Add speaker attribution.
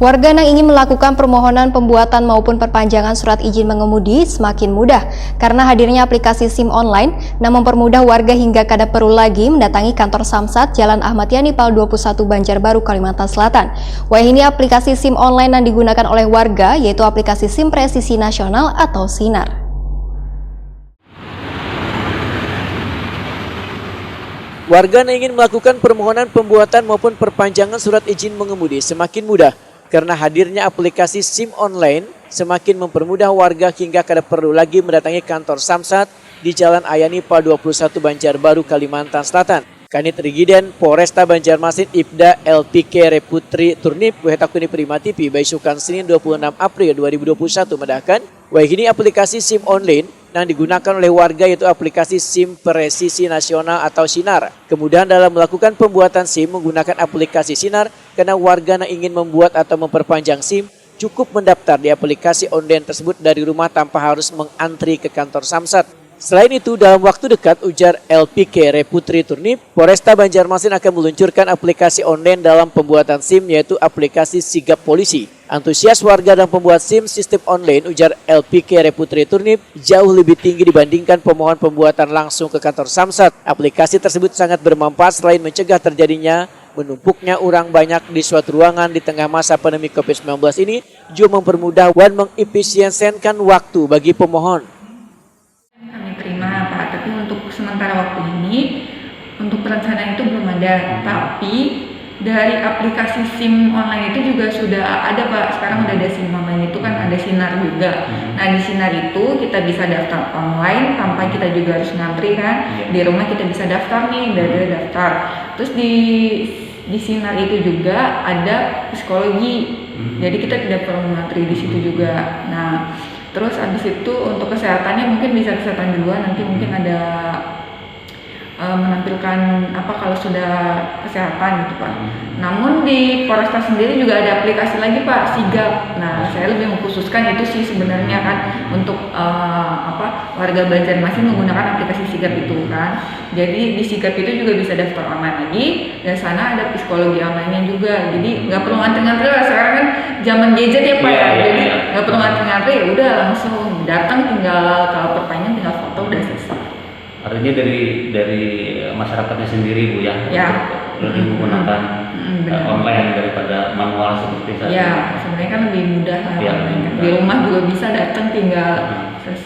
Speaker 1: Warga yang ingin melakukan permohonan pembuatan maupun perpanjangan surat izin mengemudi semakin mudah karena hadirnya aplikasi SIM online yang mempermudah warga hingga kada perlu lagi mendatangi kantor Samsat Jalan Ahmad Yani Pal 21 Banjarbaru, Kalimantan Selatan. Wah, ini aplikasi SIM online yang digunakan oleh warga yaitu aplikasi SIM Presisi Nasional atau SINAR.
Speaker 2: Warga yang ingin melakukan permohonan pembuatan maupun perpanjangan surat izin mengemudi semakin mudah karena hadirnya aplikasi SIM online semakin mempermudah warga hingga kada perlu lagi mendatangi kantor Samsat di Jalan Ayani Pal 21 Banjarbaru, Kalimantan Selatan. Kanit Rigiden Polresta Banjarmasin Ibda LPK Reputri Turnip Wehetakuni Primati Pi Baisukan Senin 26 April 2021 medahkan wah ini aplikasi SIM online yang digunakan oleh warga yaitu aplikasi SIM Presisi Nasional atau SINAR. Kemudian dalam melakukan pembuatan SIM menggunakan aplikasi SINAR karena warga yang ingin membuat atau memperpanjang SIM cukup mendaftar di aplikasi online tersebut dari rumah tanpa harus mengantri ke kantor Samsat. Selain itu, dalam waktu dekat, ujar LPK Reputri Turnip, Polresta Banjarmasin akan meluncurkan aplikasi online dalam pembuatan SIM yaitu aplikasi Sigap Polisi. Antusias warga dan pembuat SIM sistem online, ujar LPK Reputri Turnip, jauh lebih tinggi dibandingkan pemohon pembuatan langsung ke kantor Samsat. Aplikasi tersebut sangat bermanfaat selain mencegah terjadinya menumpuknya orang banyak di suatu ruangan di tengah masa pandemi COVID-19 ini, juga mempermudah dan mengefisiensikan waktu bagi pemohon.
Speaker 3: Terima Pak, tapi untuk sementara waktu ini untuk perencanaan itu belum ada, tapi dari aplikasi SIM online itu juga sudah ada Pak. Sekarang udah ada SIM online itu kan ada SINAR juga. Nah di SINAR itu kita bisa daftar online tanpa kita juga harus ngantri kan. Di rumah kita bisa daftar nih, udah daftar. Terus di SINAR itu juga ada psikologi, jadi kita tidak perlu ngantri di situ juga. Nah terus abis itu untuk kesehatannya mungkin bisa kesehatan duluan, nanti mungkin ada menampilkan apa kalau sudah kesehatan gitu Pak. Namun di Polresta sendiri juga ada aplikasi lagi Pak, Sigap. Nah saya lebih mengkhususkan itu sih sebenarnya kan untuk warga Banjarmasin menggunakan aplikasi Sigap itu kan. Jadi di Sigap itu juga bisa daftar online lagi, dan sana ada psikologi online-nya juga. Jadi nggak perlu ngantri-ngantri lah, sekarang kan zaman gadget ya Pak ya. Jadi nggak perlu ngantri-ngantri, udah langsung datang, tinggal kalau perpanjang tinggal foto udah selesai.
Speaker 4: Artinya dari masyarakatnya sendiri Bu ya, lebih menggunakan online daripada manual seperti saat ini.
Speaker 3: Ya, sebenarnya kan lebih mudah lah. Di rumah juga bisa datang, tinggal selesai.